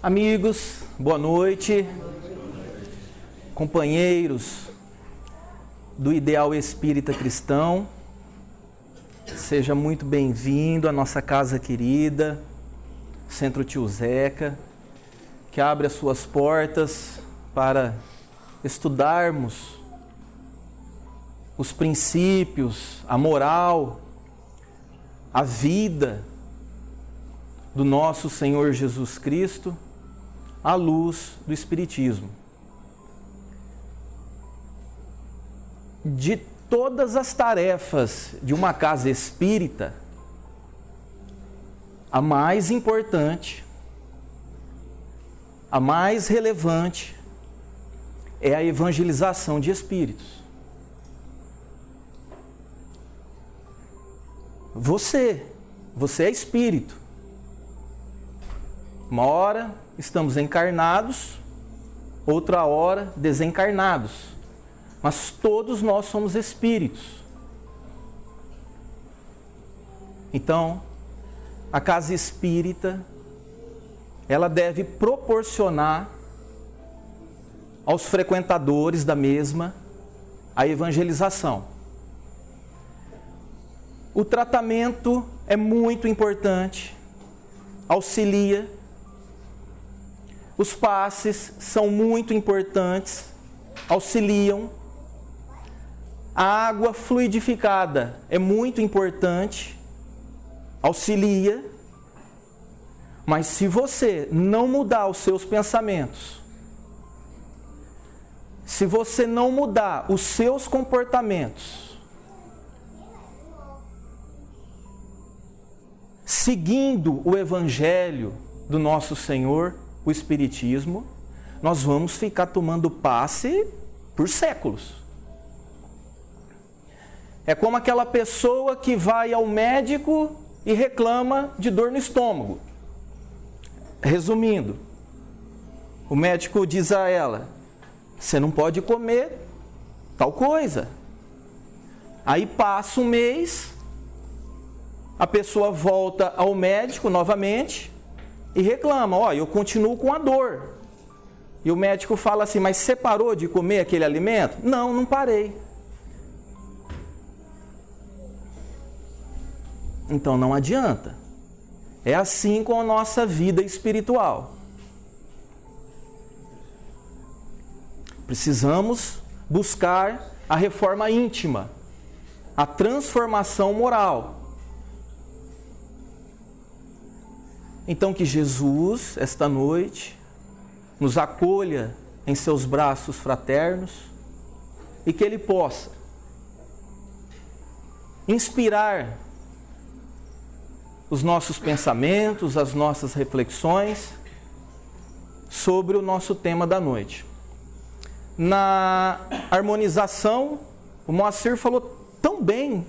Amigos, boa noite. Companheiros do Ideal Espírita Cristão, seja muito bem-vindo à nossa casa querida, Centro Tio Zeca, que abre as suas portas para estudarmos os princípios, a moral, a vida do nosso Senhor Jesus Cristo, à luz do Espiritismo. De todas as tarefas de uma casa espírita, a mais importante, a mais relevante é a evangelização de espíritos. Você é espírito. Uma hora estamos encarnados, outra hora desencarnados. Mas todos nós somos espíritos. Então, a casa espírita, ela deve proporcionar aos frequentadores da mesma a evangelização. O tratamento é muito importante, auxilia. Os passes são muito importantes, auxiliam. A água fluidificada é muito importante, auxilia. Mas se você não mudar os seus pensamentos, se você não mudar os seus comportamentos, seguindo o Evangelho do nosso Senhor, o Espiritismo, nós vamos ficar tomando passe por séculos. É como aquela pessoa que vai ao médico e reclama de dor no estômago. Resumindo, o médico diz a ela: você não pode comer tal coisa. Aí passa um mês, a pessoa volta ao médico novamente e reclama: ó, eu continuo com a dor. E o médico fala assim: mas você parou de comer aquele alimento? Não, não parei. Então não adianta. É assim com a nossa vida espiritual. Precisamos buscar a reforma íntima, a transformação moral. Então que Jesus, esta noite, nos acolha em seus braços fraternos e que Ele possa inspirar os nossos pensamentos, as nossas reflexões sobre o nosso tema da noite. Na harmonização, o Moacir falou tão bem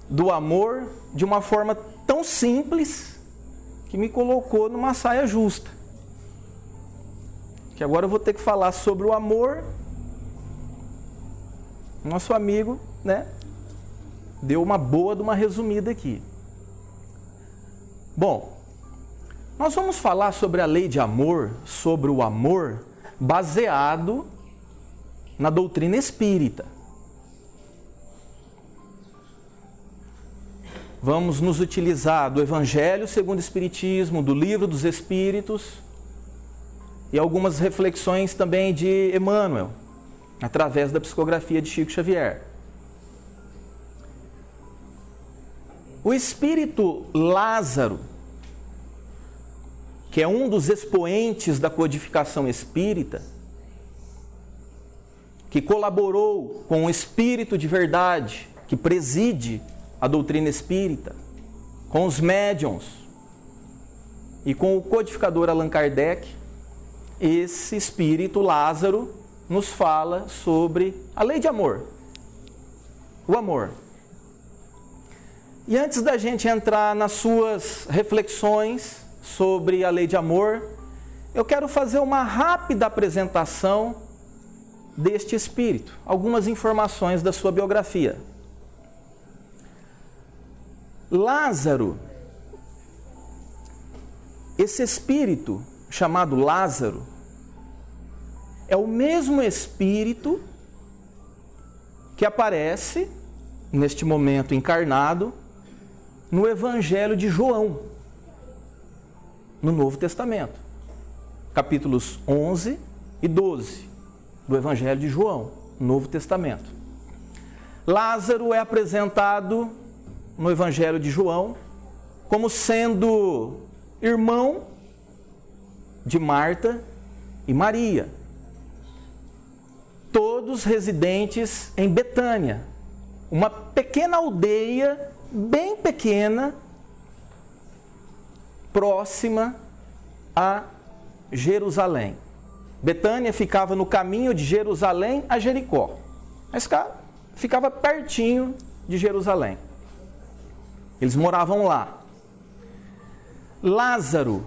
do amor, de uma forma tão simples, que me colocou numa saia justa. Que agora eu vou ter que falar sobre o amor. Nosso amigo, né, deu uma boa de uma resumida aqui. Bom, nós vamos falar sobre a lei de amor, sobre o amor, baseado na doutrina espírita. Vamos nos utilizar do Evangelho segundo o Espiritismo, do Livro dos Espíritos e algumas reflexões também de Emmanuel, através da psicografia de Chico Xavier. O espírito Lázaro, que é um dos expoentes da codificação espírita, que colaborou com o espírito de verdade, que preside a doutrina espírita, com os médiuns e com o codificador Allan Kardec, esse espírito Lázaro nos fala sobre a lei de amor, o amor. E antes da gente entrar nas suas reflexões sobre a lei de amor, eu quero fazer uma rápida apresentação deste espírito, algumas informações da sua biografia. Lázaro esse espírito chamado Lázaro é o mesmo espírito que aparece neste momento encarnado no Evangelho de João, no Novo Testamento, capítulos 11 e 12 do Evangelho de João, Novo Testamento. Lázaro é apresentado no Evangelho de João como sendo irmão de Marta e Maria, todos residentes em Betânia, uma pequena aldeia, bem pequena, próxima a Jerusalém. Betânia ficava no caminho de Jerusalém a Jericó, mas ficava pertinho de Jerusalém. Eles moravam lá. Lázaro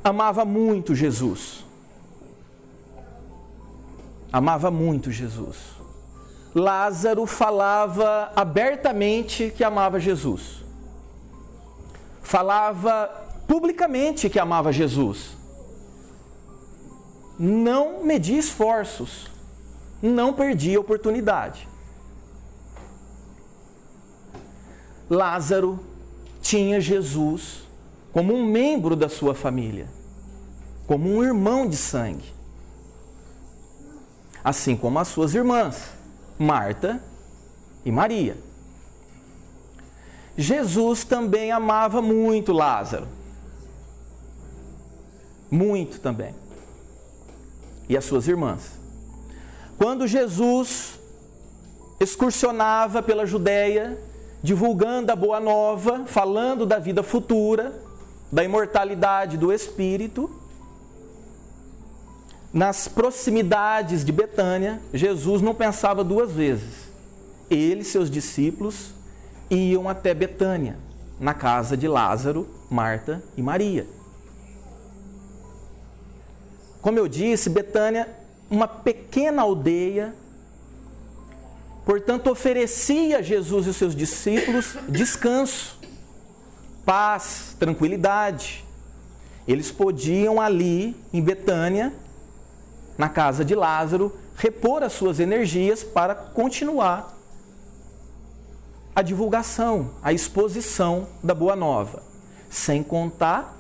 amava muito Jesus. Amava muito Jesus. Lázaro falava abertamente que amava Jesus. Falava publicamente que amava Jesus. Não media esforços. Não perdia oportunidade. Lázaro tinha Jesus como um membro da sua família, como um irmão de sangue, assim como as suas irmãs, Marta e Maria. Jesus também amava muito Lázaro, muito também, e as suas irmãs. Quando Jesus excursionava pela Judéia, divulgando a boa nova, falando da vida futura, da imortalidade do Espírito, nas proximidades de Betânia, Jesus não pensava duas vezes. Ele e seus discípulos iam até Betânia, na casa de Lázaro, Marta e Maria. Como eu disse, Betânia, uma pequena aldeia, portanto, oferecia a Jesus e os seus discípulos descanso, paz, tranquilidade. Eles podiam ali, em Betânia, na casa de Lázaro, repor as suas energias para continuar a divulgação, a exposição da Boa Nova. Sem contar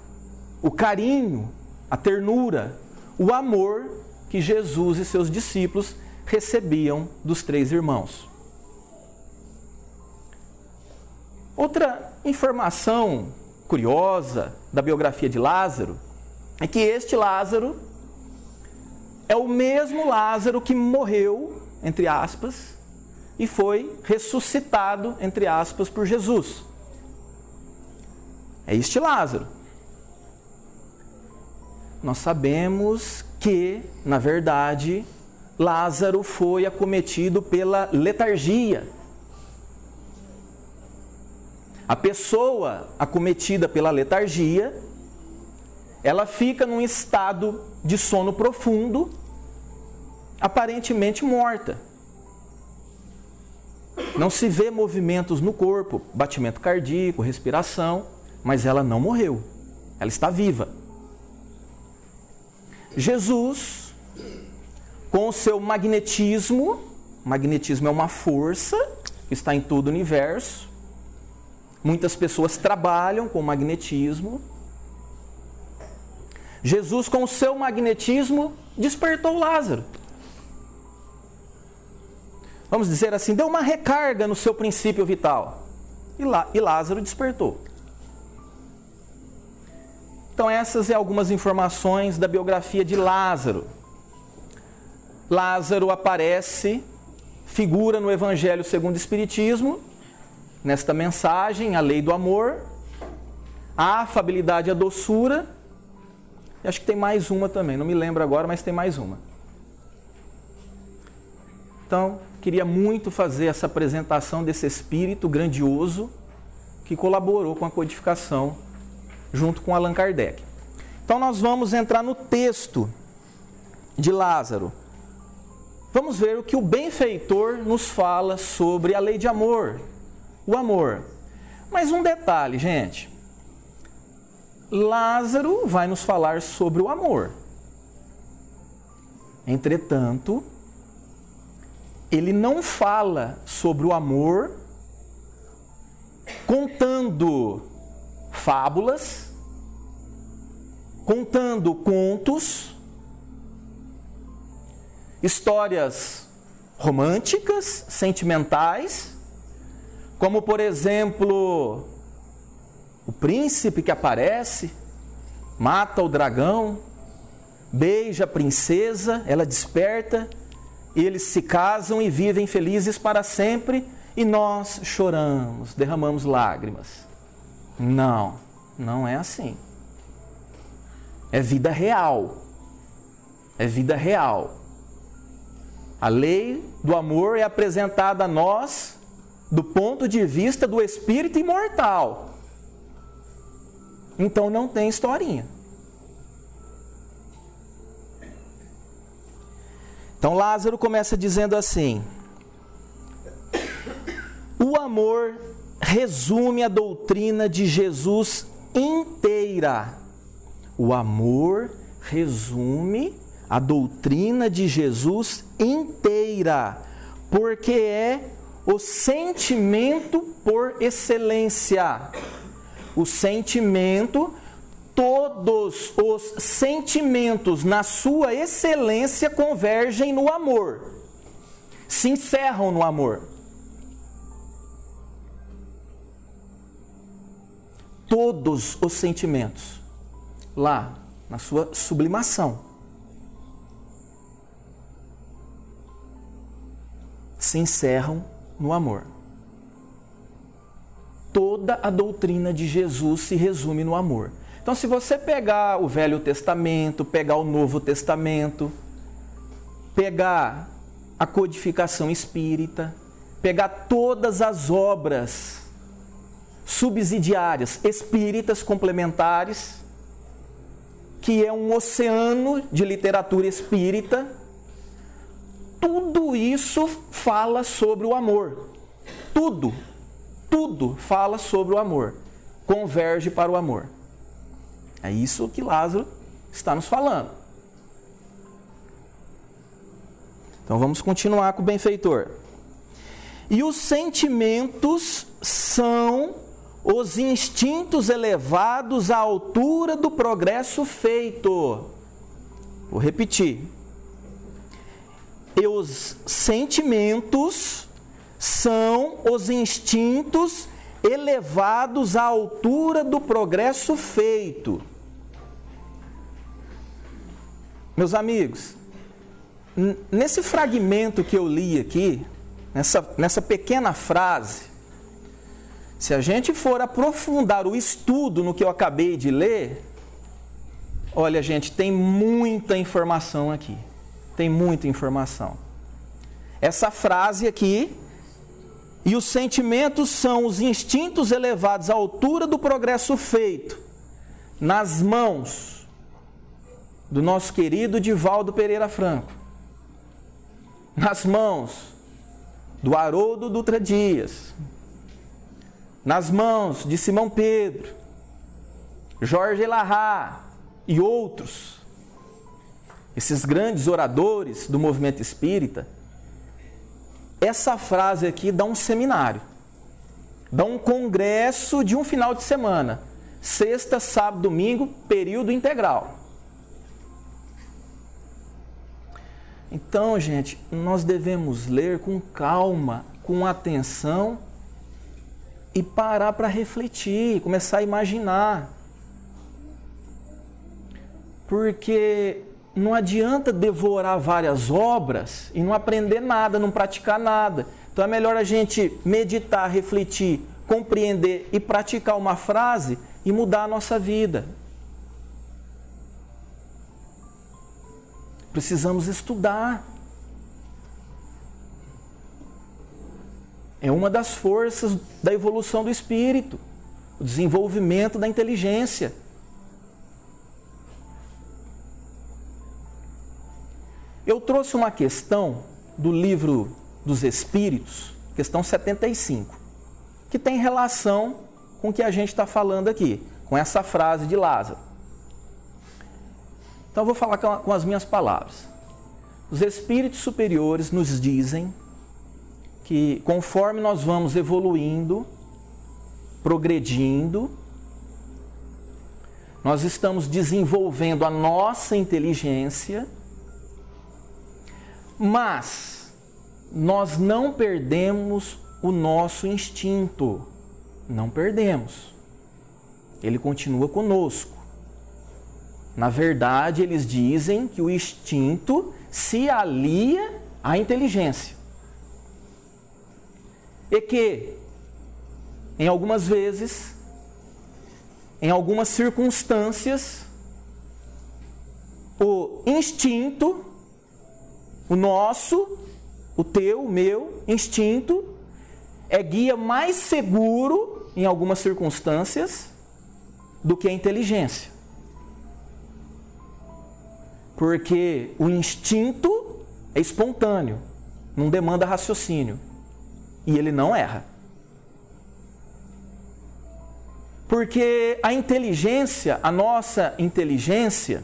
o carinho, a ternura, o amor que Jesus e seus discípulos recebiam dos três irmãos. Outra informação curiosa da biografia de Lázaro é que este Lázaro é o mesmo Lázaro que morreu, entre aspas, e foi ressuscitado, entre aspas, por Jesus. É este Lázaro. Nós sabemos que, na verdade, Lázaro foi acometido pela letargia. A pessoa acometida pela letargia, ela fica num estado de sono profundo, aparentemente morta. Não se vê movimentos no corpo, batimento cardíaco, respiração, mas ela não morreu. Ela está viva. Jesus, com o seu magnetismo é uma força que está em todo o universo. Muitas pessoas trabalham com magnetismo. Jesus, com o seu magnetismo, despertou Lázaro. Vamos dizer assim, deu uma recarga no seu princípio vital. E Lázaro despertou. Então essas são algumas informações da biografia de Lázaro. Lázaro aparece, figura no Evangelho segundo o Espiritismo, nesta mensagem, a lei do amor, a afabilidade e a doçura. E acho que tem mais uma também, não me lembro agora, mas tem mais uma. Então, queria muito fazer essa apresentação desse espírito grandioso que colaborou com a codificação junto com Allan Kardec. Então, nós vamos entrar no texto de Lázaro. Vamos ver o que o benfeitor nos fala sobre a lei de amor, o amor. Mas um detalhe, gente. Lázaro vai nos falar sobre o amor. Entretanto, ele não fala sobre o amor contando fábulas, contando contos, histórias românticas, sentimentais, como por exemplo, o príncipe que aparece, mata o dragão, beija a princesa, ela desperta, eles se casam e vivem felizes para sempre, e nós choramos, derramamos lágrimas. Não, não é assim. É vida real. É vida real. A lei do amor é apresentada a nós do ponto de vista do espírito imortal. Então não tem historinha. Então Lázaro começa dizendo assim: o amor resume a doutrina de Jesus inteira. O amor resume a doutrina de Jesus inteira, porque é o sentimento por excelência. O sentimento, todos os sentimentos na sua excelência convergem no amor, se encerram no amor. Todos os sentimentos, lá na sua sublimação, se encerram no amor. Toda a doutrina de Jesus se resume no amor. Então, se você pegar o Velho Testamento, pegar o Novo Testamento, pegar a codificação espírita, pegar todas as obras subsidiárias, espíritas complementares, que é um oceano de literatura espírita, tudo isso fala sobre o amor. Tudo fala sobre o amor, converge para o amor. É isso que Lázaro está nos falando. Então vamos continuar com o benfeitor. E os sentimentos são os instintos elevados à altura do progresso feito. Vou repetir. E os sentimentos são os instintos elevados à altura do progresso feito. Meus amigos, nesse fragmento que eu li aqui, nessa pequena frase, se a gente for aprofundar o estudo no que eu acabei de ler, olha, gente, tem muita informação aqui. Tem muita informação. Essa frase aqui, e os sentimentos são os instintos elevados à altura do progresso feito, nas mãos do nosso querido Divaldo Pereira Franco, nas mãos do Haroldo Dutra Dias, nas mãos de Simão Pedro, Jorge Elahá e outros, esses grandes oradores do movimento espírita. Essa frase aqui dá um seminário, dá um congresso de um final de semana, sexta, sábado, domingo, período integral. Então, gente, nós devemos ler com calma, com atenção e parar para refletir, começar a imaginar. Porque não adianta devorar várias obras e não aprender nada, não praticar nada. Então é melhor a gente meditar, refletir, compreender e praticar uma frase e mudar a nossa vida. Precisamos estudar. É uma das forças da evolução do espírito, o desenvolvimento da inteligência. Eu trouxe uma questão do Livro dos Espíritos, questão 75, que tem relação com o que a gente está falando aqui, com essa frase de Lázaro. Então eu vou falar com as minhas palavras. Os espíritos superiores nos dizem que conforme nós vamos evoluindo, progredindo, nós estamos desenvolvendo a nossa inteligência, mas nós não perdemos o nosso instinto. Não perdemos. Ele continua conosco. Na verdade, eles dizem que o instinto se alia à inteligência. E que, em algumas vezes, em algumas circunstâncias, o instinto, o nosso, o teu, o meu instinto, é guia mais seguro, em algumas circunstâncias, do que a inteligência. Porque o instinto é espontâneo, não demanda raciocínio. E ele não erra. Porque a inteligência, a nossa inteligência,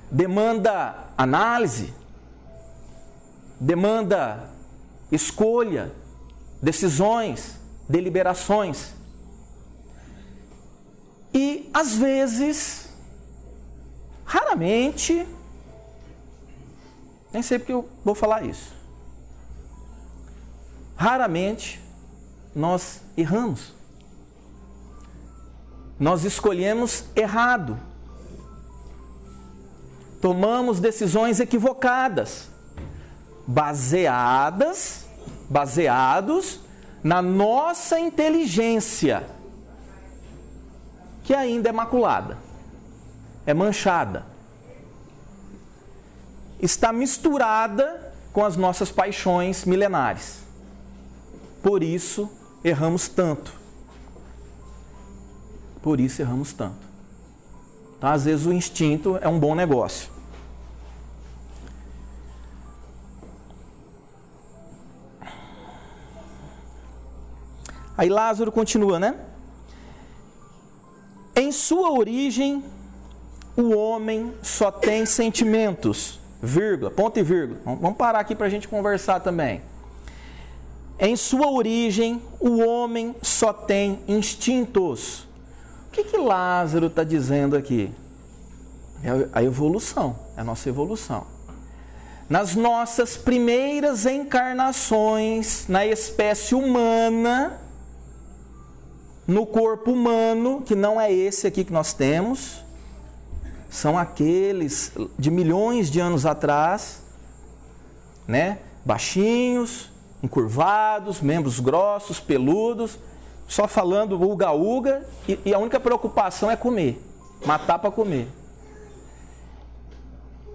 demanda análise, demanda escolha, decisões, deliberações. E, às vezes, raramente, nem sei porque eu vou falar isso, raramente nós erramos. Nós escolhemos errado. Tomamos decisões equivocadas, baseados na nossa inteligência, que ainda é maculada, é manchada, está misturada com as nossas paixões milenares. Por isso erramos tanto. Por isso erramos tanto. Então, às vezes o instinto é um bom negócio. Aí Lázaro continua, né? Em sua origem, o homem só tem sentimentos, vírgula, ponto e vírgula. Vamos parar aqui para a gente conversar também. Em sua origem, o homem só tem instintos. O que Lázaro está dizendo aqui? É a evolução, é a nossa evolução. Nas nossas primeiras encarnações na espécie humana, no corpo humano, que não é esse aqui que nós temos, são aqueles de milhões de anos atrás, né? Baixinhos, encurvados, membros grossos, peludos, só falando uga-uga, e a única preocupação é comer, matar para comer.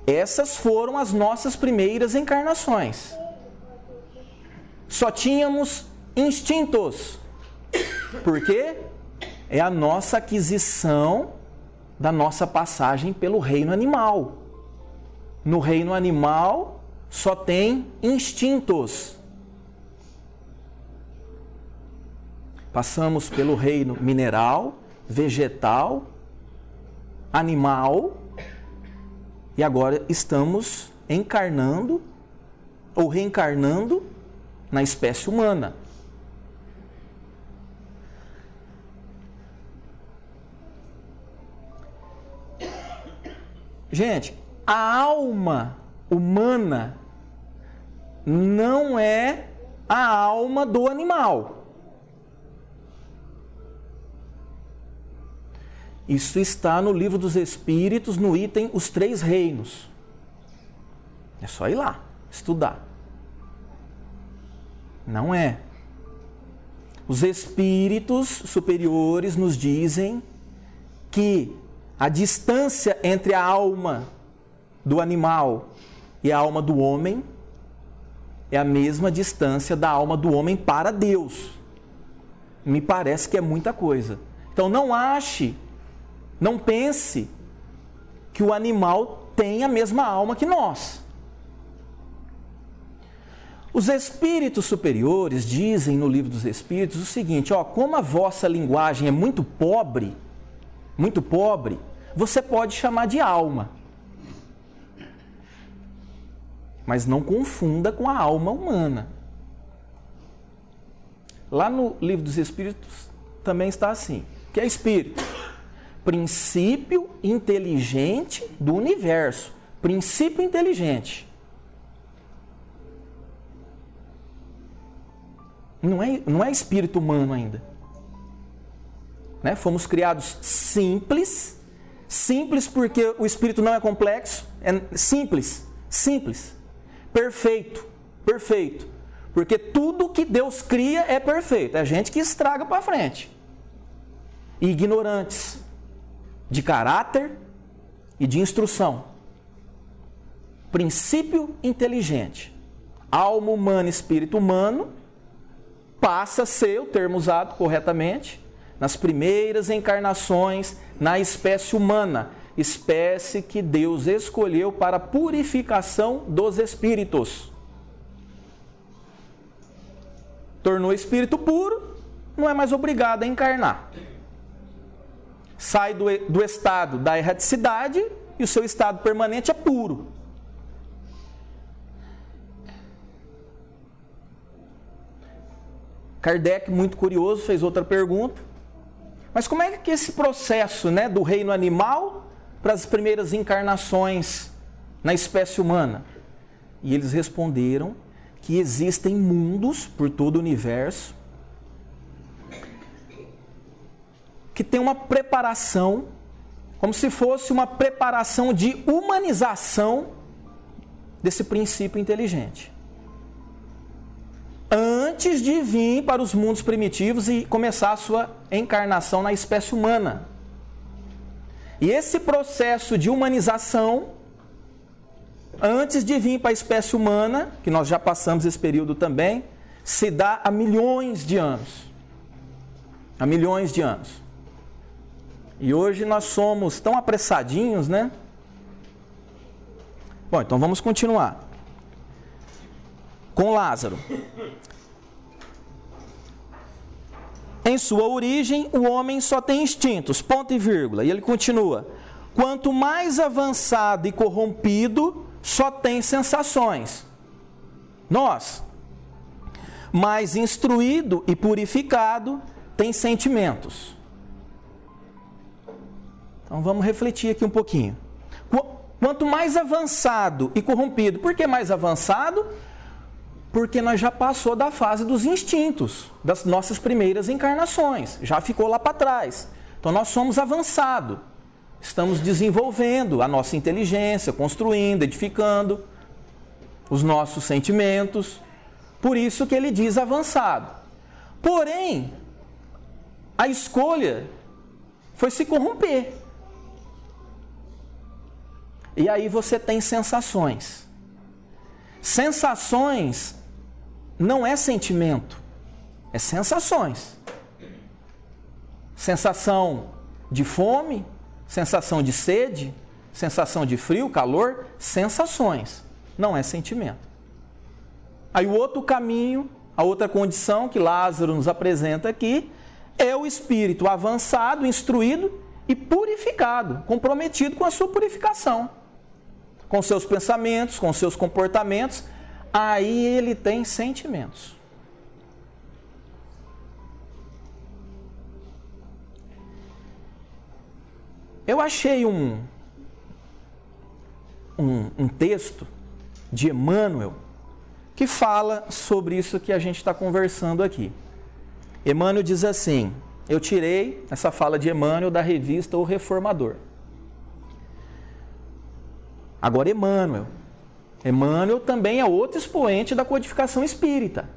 Essas foram as nossas primeiras encarnações. Só tínhamos instintos. Por quê? É a nossa aquisição da nossa passagem pelo reino animal. No reino animal só tem instintos. Passamos pelo reino mineral, vegetal, animal, e agora estamos encarnando ou reencarnando na espécie humana. Gente, a alma humana não é a alma do animal. Isso está no Livro dos Espíritos, no item Os Três Reinos. É só ir lá, estudar. Não é. Os espíritos superiores nos dizem que a distância entre a alma do animal e a alma do homem é a mesma distância da alma do homem para Deus. Me parece que é muita coisa. Então não pense que o animal tem a mesma alma que nós. Os espíritos superiores dizem no Livro dos Espíritos o seguinte, como a vossa linguagem é muito pobre, você pode chamar de alma. Mas não confunda com a alma humana. Lá no Livro dos Espíritos também está assim, que é espírito. Princípio inteligente do universo. Princípio inteligente. Não é espírito humano ainda. Né? Fomos criados simples. Simples porque o espírito não é complexo. É simples. Perfeito. Porque tudo que Deus cria é perfeito. É a gente que estraga para frente. E ignorantes de caráter e de instrução. Princípio inteligente. Alma humana, espírito humano, passa a ser o termo usado corretamente nas primeiras encarnações na espécie humana, espécie que Deus escolheu para a purificação dos espíritos. Tornou espírito puro, não é mais obrigado a encarnar. Sai do estado da erraticidade e o seu estado permanente é puro. Kardec, muito curioso, fez outra pergunta. Mas como é que esse processo, né, do reino animal para as primeiras encarnações na espécie humana? E eles responderam que existem mundos por todo o universo que tem uma preparação, como se fosse uma preparação de humanização desse princípio inteligente. Antes de vir para os mundos primitivos e começar a sua encarnação na espécie humana. E esse processo de humanização, antes de vir para a espécie humana, que nós já passamos esse período também, se dá há milhões de anos. Há milhões de anos. E hoje nós somos tão apressadinhos, né? Bom, então vamos continuar. Com Lázaro. Em sua origem, o homem só tem instintos, ponto e vírgula. E ele continua. Quanto mais avançado e corrompido, só tem sensações. Nós, mais instruído e purificado, tem sentimentos. Então vamos refletir aqui um pouquinho. Quanto mais avançado e corrompido, por que mais avançado? Porque nós já passou da fase dos instintos, das nossas primeiras encarnações, já ficou lá para trás. Então nós somos avançados, estamos desenvolvendo a nossa inteligência, construindo, edificando os nossos sentimentos, por isso que ele diz avançado. Porém, a escolha foi se corromper. E aí você tem sensações. Sensações não é sentimento, é sensações. Sensação de fome, sensação de sede, sensação de frio, calor, sensações, não é sentimento. Aí o outro caminho, a outra condição que Lázaro nos apresenta aqui, é o espírito avançado, instruído e purificado, comprometido com a sua purificação. Com seus pensamentos, com seus comportamentos, aí ele tem sentimentos. Eu achei um texto de Emmanuel que fala sobre isso que a gente está conversando aqui. Emmanuel diz assim, eu tirei essa fala de Emmanuel da revista O Reformador. Agora Emmanuel também é outro expoente da codificação espírita.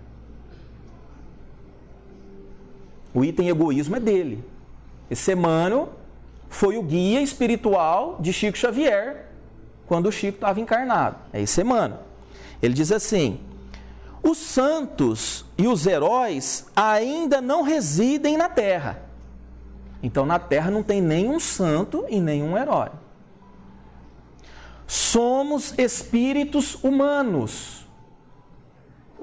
O item egoísmo é dele. Esse Emmanuel foi o guia espiritual de Chico Xavier quando o Chico estava encarnado. É esse Emmanuel. Ele diz assim, os santos e os heróis ainda não residem na Terra. Então na Terra não tem nenhum santo e nenhum herói. Somos espíritos humanos.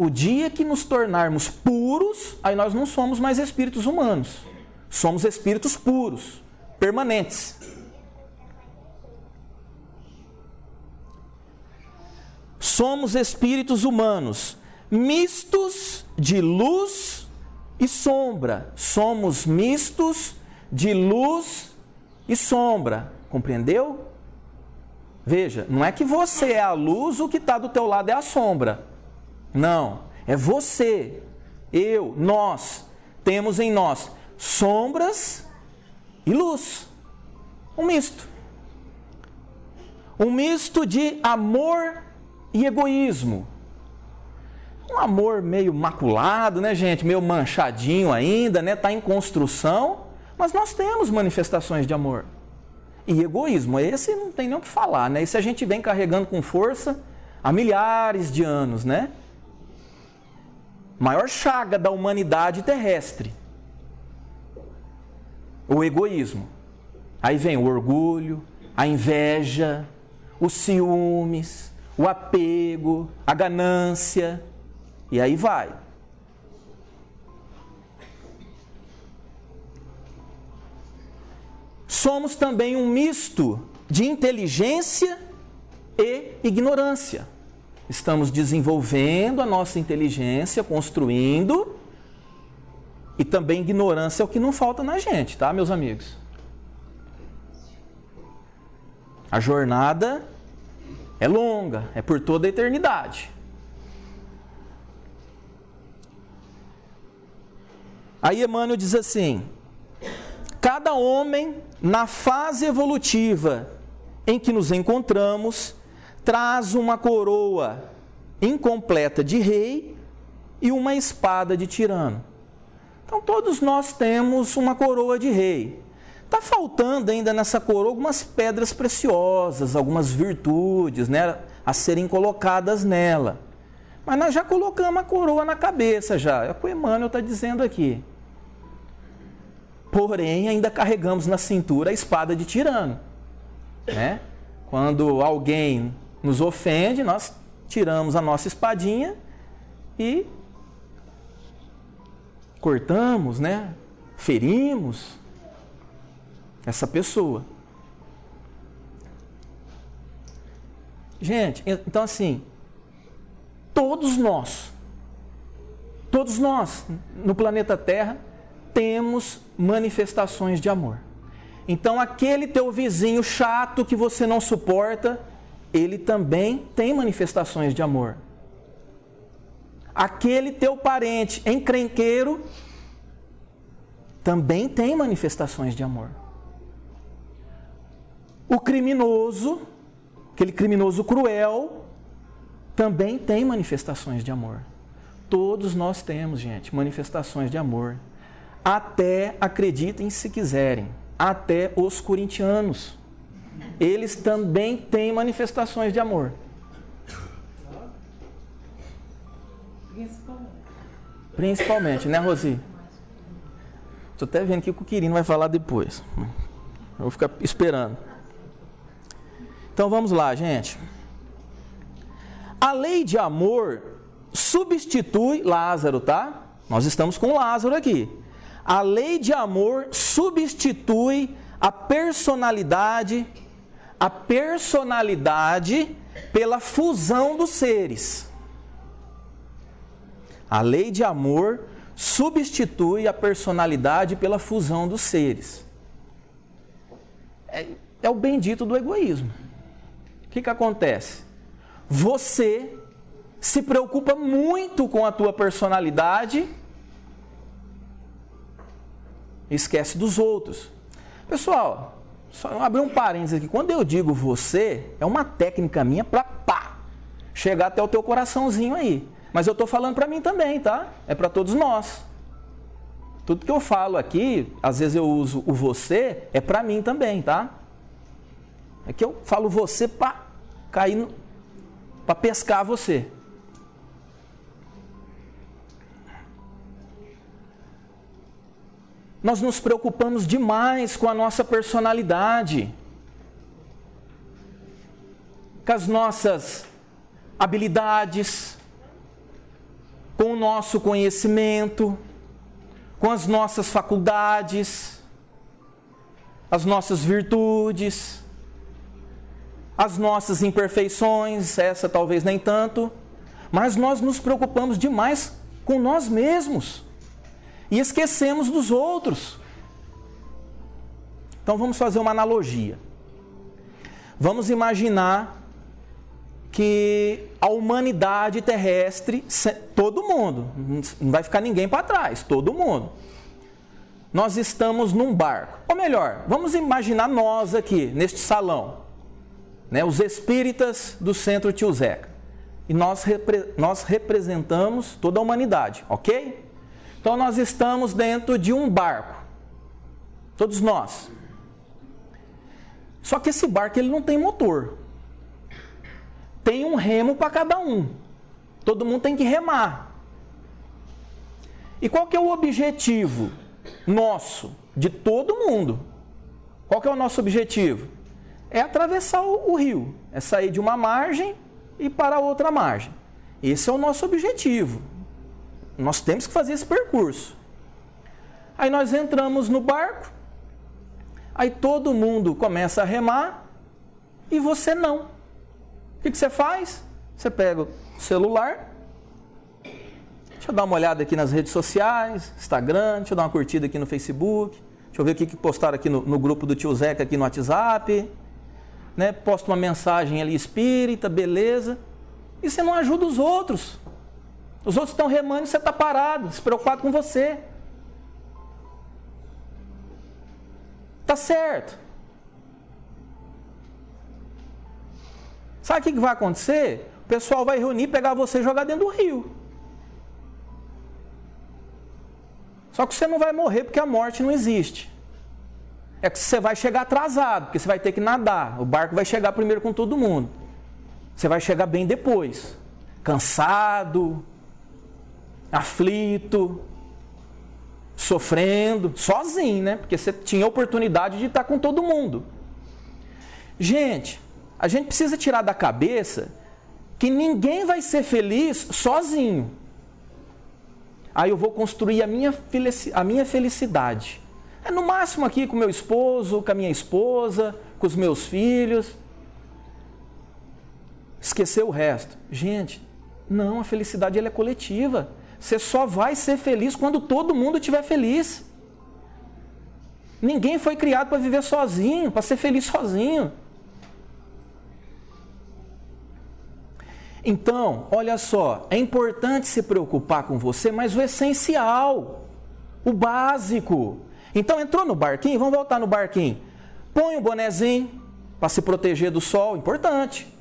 O dia que nos tornarmos puros, aí nós não somos mais espíritos humanos. Somos espíritos puros, permanentes. Somos espíritos humanos, mistos de luz e sombra. Somos mistos de luz e sombra. Compreendeu? Veja, não é que você é a luz, o que está do teu lado é a sombra. Não, é você, eu, nós, temos em nós sombras e luz. Um misto. Um misto de amor e egoísmo. Um amor meio maculado, né, gente? Meio manchadinho ainda, né? Está em construção, mas nós temos manifestações de amor. E egoísmo, esse não tem nem o que falar, né? Esse a gente vem carregando com força há milhares de anos, né? Maior chaga da humanidade terrestre. O egoísmo. Aí vem o orgulho, a inveja, os ciúmes, o apego, a ganância, e aí vai. Somos também um misto de inteligência e ignorância. Estamos desenvolvendo a nossa inteligência, construindo, e também ignorância é o que não falta na gente, tá, meus amigos? A jornada é longa, é por toda a eternidade. Aí Emmanuel diz assim: cada homem, na fase evolutiva em que nos encontramos, traz uma coroa incompleta de rei e uma espada de tirano. Então todos nós temos uma coroa de rei. Está faltando ainda nessa coroa algumas pedras preciosas, algumas virtudes, né, a serem colocadas nela. Mas nós já colocamos a coroa na cabeça já, é o que o Emmanuel está dizendo aqui. Porém, ainda carregamos na cintura a espada de tirano, né? Quando alguém nos ofende, nós tiramos a nossa espadinha e cortamos, né? Ferimos essa pessoa. Gente, então assim, todos nós no planeta Terra temos manifestações de amor. Então aquele teu vizinho chato que você não suporta, ele também tem manifestações de amor. Aquele teu parente encrenqueiro também tem manifestações de amor. O criminoso, aquele criminoso cruel, também tem manifestações de amor. Todos nós temos, gente, manifestações de amor. Até, acreditem se quiserem, até os corintianos. Eles também têm manifestações de amor. Principalmente, né, Rosi? Estou até vendo que o Quirino vai falar depois. Eu vou ficar esperando. Então vamos lá, gente. A lei de amor substitui Lázaro, tá? Nós estamos com Lázaro aqui. A lei de amor substitui a personalidade pela fusão dos seres. A lei de amor substitui a personalidade pela fusão dos seres. É o bendito do egoísmo. O que acontece? Você se preocupa muito com a tua personalidade e esquece dos outros. Pessoal, só abrir um parênteses aqui. Quando eu digo você, é uma técnica minha para chegar até o teu coraçãozinho aí. Mas eu estou falando para mim também, tá? É para todos nós. Tudo que eu falo aqui, às vezes eu uso o você, é para mim também, tá? É que eu falo você para cair, para pescar você. Nós nos preocupamos demais com a nossa personalidade, com as nossas habilidades, com o nosso conhecimento, com as nossas faculdades, as nossas virtudes, as nossas imperfeições, essa talvez nem tanto, mas nós nos preocupamos demais com nós mesmos e esquecemos dos outros. Então vamos fazer uma analogia. Vamos imaginar que a humanidade terrestre, todo mundo, não vai ficar ninguém para trás, todo mundo. Nós estamos num barco. Ou melhor, vamos imaginar nós aqui, neste salão, né, os espíritas do Centro Tio Zeca. E nós representamos toda a humanidade, ok? Então nós estamos dentro de um barco. Todos nós. Só que esse barco ele não tem motor. Tem um remo para cada um. Todo mundo tem que remar. E qual que é o objetivo nosso, de todo mundo? Qual que é o nosso objetivo? É atravessar o rio. É sair de uma margem e para a outra margem. Esse é o nosso objetivo. Nós temos que fazer esse percurso. Aí nós entramos no barco. Aí todo mundo começa a remar e você não. O que você faz? Você pega o celular. Deixa eu dar uma olhada aqui nas redes sociais, Instagram, deixa eu dar uma curtida aqui no Facebook. Deixa eu ver o que postaram aqui no grupo do Tio Zeca aqui no WhatsApp. Né? Posta uma mensagem ali espírita, beleza. E você não ajuda os outros. Os outros estão remando e você está parado, despreocupado com você. Tá certo. Sabe o que vai acontecer? O pessoal vai reunir, pegar você e jogar dentro do rio. Só que você não vai morrer porque a morte não existe. É que você vai chegar atrasado, porque você vai ter que nadar. O barco vai chegar primeiro com todo mundo. Você vai chegar bem depois. Cansado, aflito, sofrendo, sozinho, né? Porque você tinha a oportunidade de estar com todo mundo. Gente, a gente precisa tirar da cabeça que ninguém vai ser feliz sozinho. Aí eu vou construir a minha felicidade. É no máximo aqui com meu esposo, com a minha esposa, com os meus filhos. Esquecer o resto. Gente, não, a felicidade ela é coletiva. Você só vai ser feliz quando todo mundo estiver feliz. Ninguém foi criado para viver sozinho, para ser feliz sozinho. Então, olha só, é importante se preocupar com você, mas o essencial, o básico. Então, entrou no barquinho, vamos voltar no barquinho. Põe o bonezinho para se proteger do sol, importante.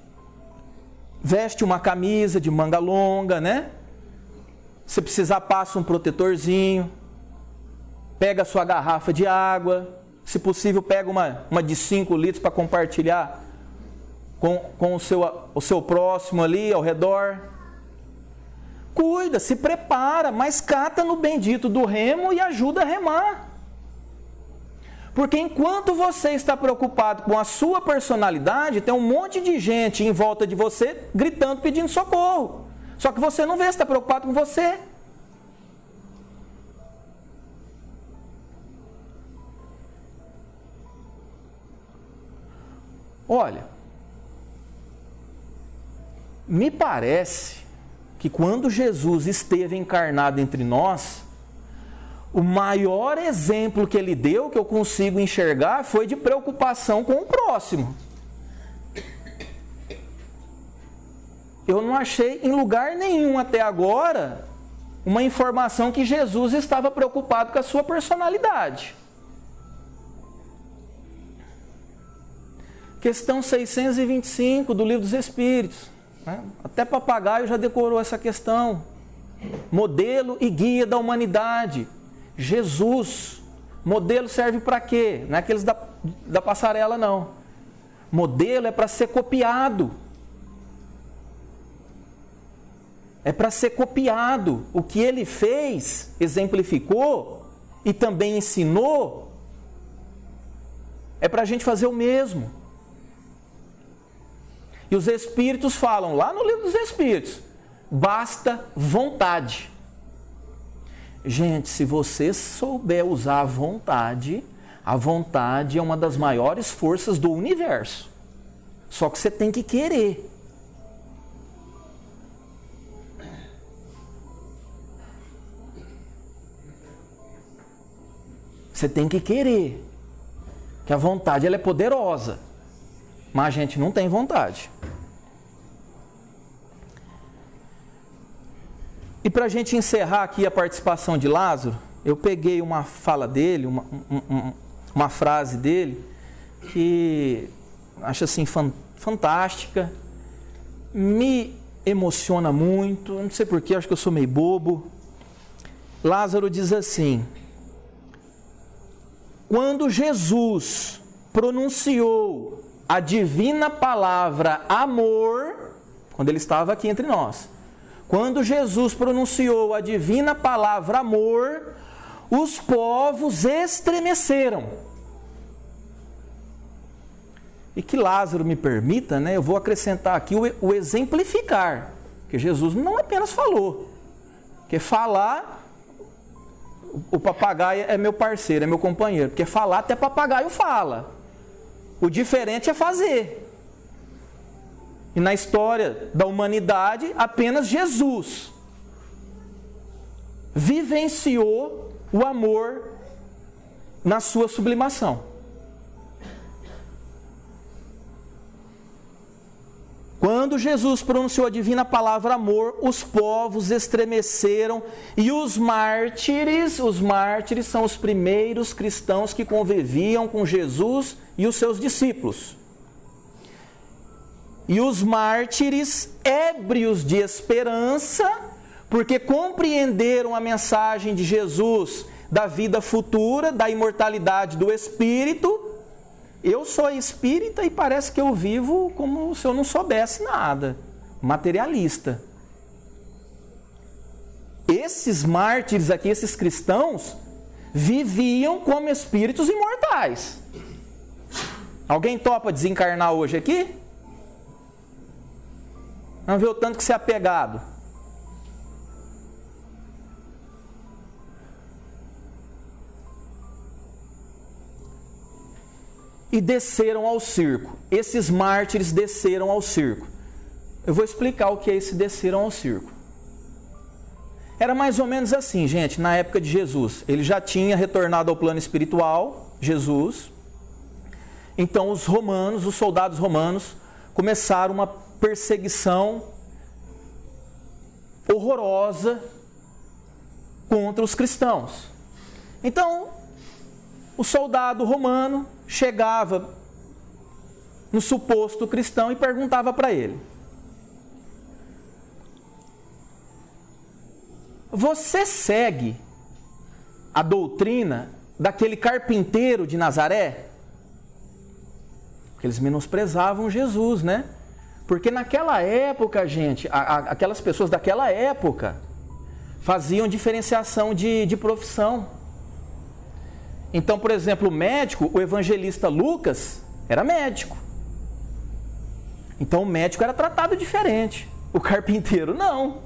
Veste uma camisa de manga longa, né? Se precisar, passa um protetorzinho. Pega a sua garrafa de água. Se possível, pega uma de 5 litros para compartilhar com o seu próximo ali ao redor. Cuida, se prepara, mas cata no bendito do remo e ajuda a remar. Porque enquanto você está preocupado com a sua personalidade, tem um monte de gente em volta de você gritando, pedindo socorro. Só que você não vê, você está preocupado com você. Olha, me parece que quando Jesus esteve encarnado entre nós, o maior exemplo que ele deu, que eu consigo enxergar, foi de preocupação com o próximo. Eu não achei em lugar nenhum até agora uma informação que Jesus estava preocupado com a sua personalidade. Questão 625 do Livro dos Espíritos. Né? Até papagaio já decorou essa questão. Modelo e guia da humanidade. Jesus. Modelo serve para quê? Não é aqueles da passarela, não. Modelo é para ser copiado. É para ser copiado. O que ele fez, exemplificou e também ensinou, é para a gente fazer o mesmo. E os Espíritos falam lá no Livro dos Espíritos basta vontade. Gente, se você souber usar a vontade é uma das maiores forças do universo. Só que você tem que querer. Você tem que querer. Que a vontade ela é poderosa. Mas a gente não tem vontade. E para a gente encerrar aqui a participação de Lázaro, eu peguei uma fala dele, uma frase dele, que acho assim fantástica, me emociona muito, não sei porquê, acho que eu sou meio bobo. Lázaro diz assim: quando Jesus pronunciou a divina palavra amor, quando ele estava aqui entre nós, quando Jesus pronunciou a divina palavra amor, os povos estremeceram. E que Lázaro me permita, né, eu vou acrescentar aqui o exemplificar, que Jesus não apenas falou, porque falar, o papagaio é meu parceiro, é meu companheiro, porque falar até papagaio fala, o diferente é fazer. E na história da humanidade, apenas Jesus vivenciou o amor na sua sublimação. Quando Jesus pronunciou a divina palavra amor, os povos estremeceram e os mártires são os primeiros cristãos que conviviam com Jesus e os seus discípulos. E os mártires, ébrios de esperança, porque compreenderam a mensagem de Jesus da vida futura, da imortalidade do Espírito. Eu sou espírita e parece que eu vivo como se eu não soubesse nada, materialista. Esses mártires aqui, esses cristãos, viviam como espíritos imortais. Alguém topa desencarnar hoje aqui? Vamos ver o tanto que você é apegado. E desceram ao circo. Esses mártires desceram ao circo. Eu vou explicar o que é esse desceram ao circo. Era mais ou menos assim, gente, na época de Jesus. Ele já tinha retornado ao plano espiritual, Jesus. Então os romanos, os soldados romanos, começaram uma perseguição horrorosa contra os cristãos. Então, o soldado romano chegava no suposto cristão e perguntava para ele: você segue a doutrina daquele carpinteiro de Nazaré? Porque eles menosprezavam Jesus, né? Porque naquela época, gente, aquelas pessoas daquela época faziam diferenciação de profissão. Então, por exemplo, o médico, o evangelista Lucas, era médico. Então o médico era tratado diferente. O carpinteiro não.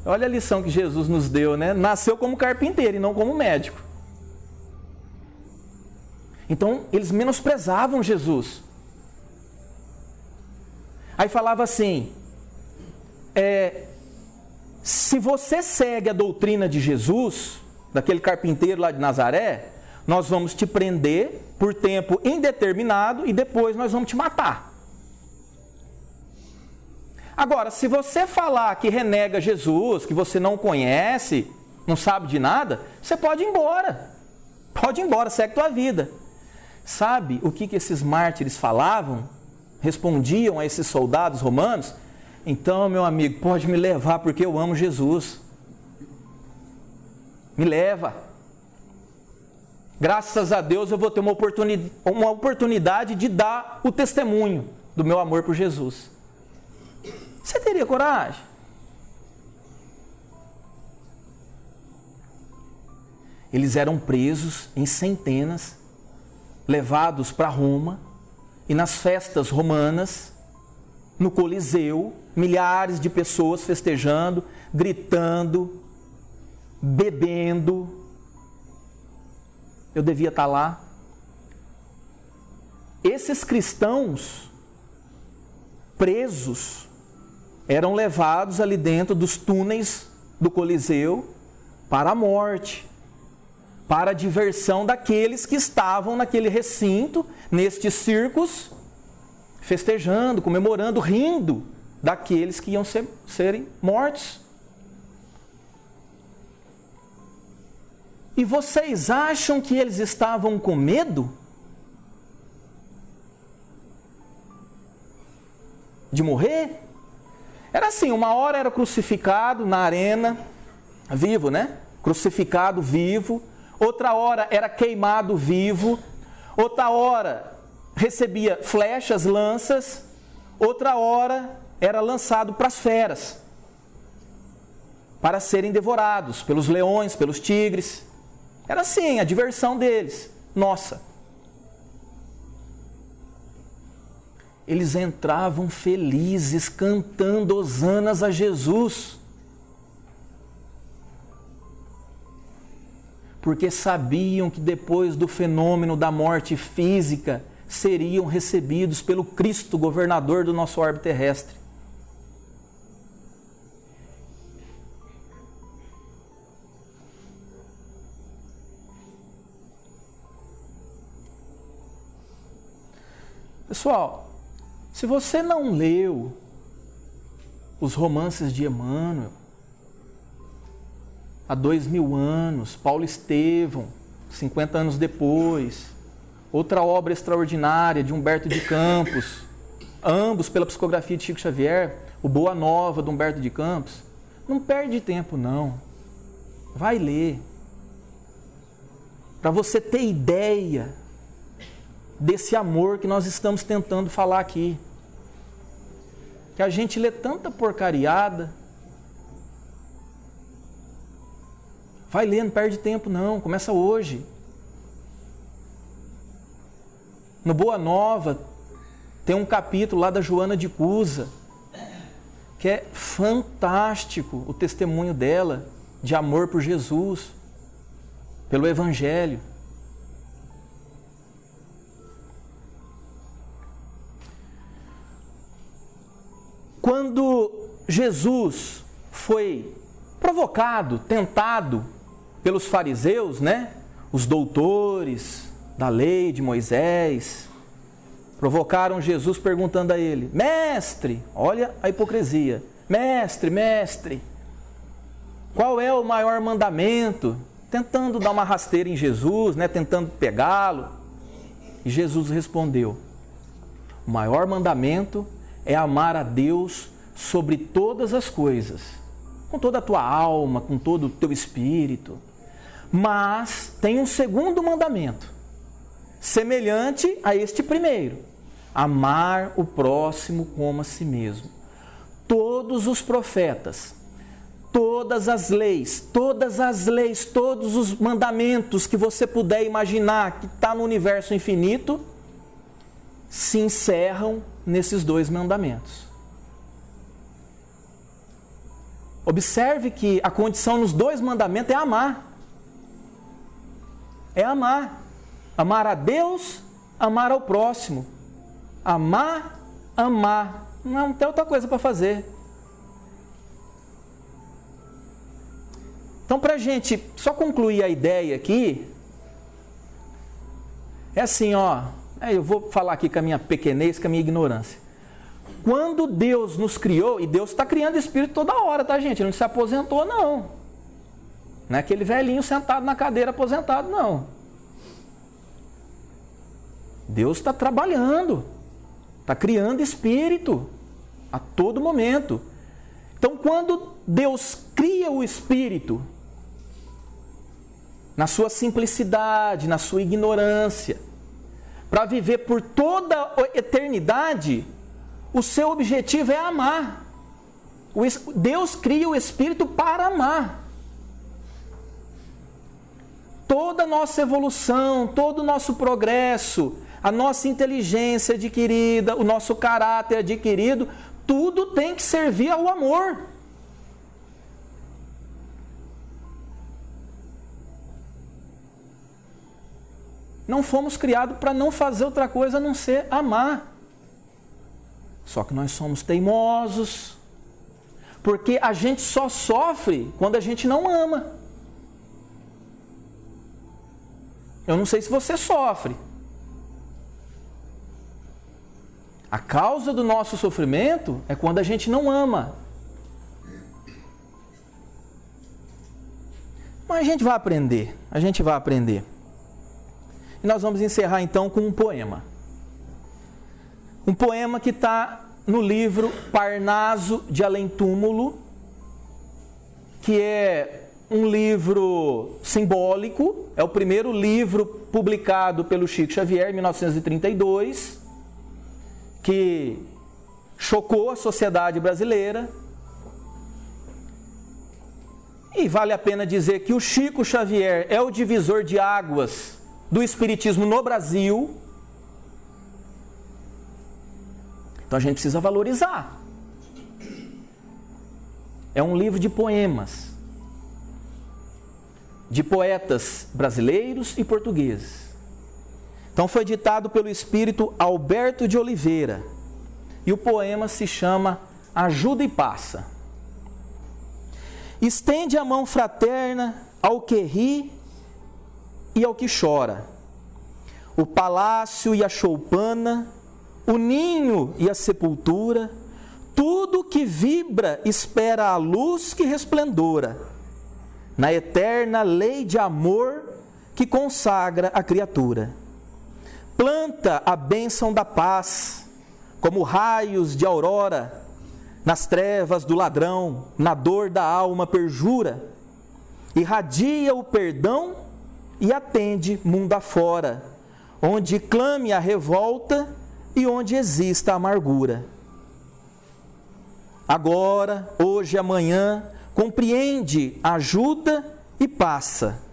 Olha a lição que Jesus nos deu, né? Nasceu como carpinteiro e não como médico. Então eles menosprezavam Jesus. Aí falava assim: se você segue a doutrina de Jesus, daquele carpinteiro lá de Nazaré, nós vamos te prender por tempo indeterminado e depois nós vamos te matar. Agora, se você falar que renega Jesus, que você não conhece, não sabe de nada, você pode ir embora. Pode ir embora, segue tua vida. Sabe o que esses mártires falavam? Respondiam a esses soldados romanos: então, meu amigo, pode me levar porque eu amo Jesus. Me leva. Graças a Deus eu vou ter uma oportunidade de dar o testemunho do meu amor por Jesus. Você teria coragem? Eles eram presos em centenas, levados para Roma, e nas festas romanas, no Coliseu, milhares de pessoas festejando, gritando, bebendo. Eu devia estar lá. Esses cristãos presos eram levados ali dentro dos túneis do Coliseu para a morte, para a diversão daqueles que estavam naquele recinto, nestes circos, festejando, comemorando, rindo daqueles que iam serem mortos. E vocês acham que eles estavam com medo de morrer? Era assim, uma hora era crucificado na arena, vivo, né? Crucificado vivo. Outra hora era queimado vivo. Outra hora recebia flechas, lanças. Outra hora era lançado para as feras, para serem devorados pelos leões, pelos tigres. Era assim, a diversão deles. Nossa. Eles entravam felizes, cantando hosanas a Jesus. Porque sabiam que depois do fenômeno da morte física, seriam recebidos pelo Cristo, governador do nosso orbe terrestre. Pessoal, se você não leu os romances de Emmanuel, há 2000 anos, Paulo Estevão, 50 anos depois, outra obra extraordinária de Humberto de Campos, ambos pela psicografia de Chico Xavier, o Boa Nova de Humberto de Campos, não perde tempo não, vai ler, para você ter ideia desse amor que nós estamos tentando falar aqui. Que a gente lê tanta porcariada. Vai ler, não perde tempo não, começa hoje. No Boa Nova, tem um capítulo lá da Joana de Cusa, que é fantástico o testemunho dela, de amor por Jesus, pelo Evangelho. Quando Jesus foi provocado, tentado pelos fariseus, né? Os doutores da lei de Moisés, provocaram Jesus perguntando a ele: mestre, olha a hipocrisia, mestre, qual é o maior mandamento? Tentando dar uma rasteira em Jesus, né? Tentando pegá-lo. E Jesus respondeu: o maior mandamento é amar a Deus sobre todas as coisas, com toda a tua alma, com todo o teu espírito. Mas tem um segundo mandamento, semelhante a este primeiro: amar o próximo como a si mesmo. Todos os profetas, todas as leis, todos os mandamentos que você puder imaginar que está no universo infinito, se encerram nesses dois mandamentos. Observe que a condição nos dois mandamentos é amar. É amar. Amar a Deus, amar ao próximo. Amar. Não tem outra coisa para fazer. Então, para a gente só concluir a ideia aqui, é assim, ó. Eu vou falar aqui com a minha pequenez, com a minha ignorância. Quando Deus nos criou, e Deus está criando espírito toda hora, tá, gente? Ele não se aposentou, não. Não é aquele velhinho sentado na cadeira aposentado, não. Deus está trabalhando, está criando espírito a todo momento. Então, quando Deus cria o espírito, na sua simplicidade, na sua ignorância, para viver por toda a eternidade, o seu objetivo é amar. Deus cria o espírito para amar. Toda a nossa evolução, todo o nosso progresso, a nossa inteligência adquirida, o nosso caráter adquirido, tudo tem que servir ao amor. Não fomos criados para não fazer outra coisa a não ser amar. Só que nós somos teimosos, porque a gente só sofre quando a gente não ama. Eu não sei se você sofre. A causa do nosso sofrimento é quando a gente não ama. Mas a gente vai aprender, E nós vamos encerrar então com um poema. Um poema que está no livro Parnaso de Além Túmulo, que é um livro simbólico, é o primeiro livro publicado pelo Chico Xavier em 1932, que chocou a sociedade brasileira. E vale a pena dizer que o Chico Xavier é o divisor de águas do espiritismo no Brasil. Então a gente precisa valorizar. É um livro de poemas, de poetas brasileiros e portugueses. Então foi ditado pelo espírito Alberto de Oliveira. E o poema se chama Ajuda e Passa. Estende a mão fraterna ao que ri e ao que chora. O palácio e a choupana, o ninho e a sepultura, tudo que vibra espera a luz que resplendora, na eterna lei de amor que consagra a criatura. Planta a bênção da paz, como raios de aurora, nas trevas do ladrão, na dor da alma perjura. Irradia o perdão e atende mundo afora, onde clame a revolta e onde exista a amargura. Agora, hoje e amanhã, compreende, ajuda e passa.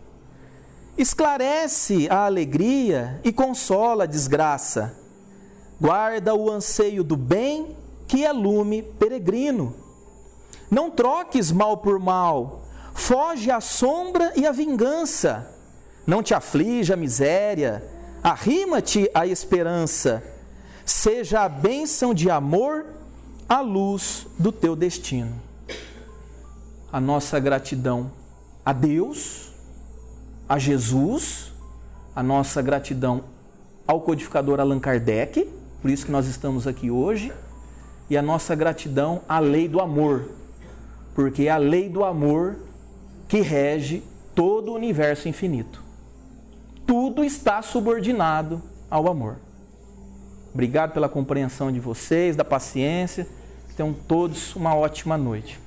Esclarece a alegria e consola a desgraça. Guarda o anseio do bem que é lume peregrino. Não troques mal por mal, foge a sombra e a vingança. Não te aflija a miséria, arrima-te à esperança. Seja a bênção de amor a luz do teu destino. A nossa gratidão a Deus, a Jesus, a nossa gratidão ao codificador Allan Kardec, por isso que nós estamos aqui hoje, e a nossa gratidão à lei do amor, porque é a lei do amor que rege todo o universo infinito. Tudo está subordinado ao amor. Obrigado pela compreensão de vocês, da paciência. Tenham todos uma ótima noite.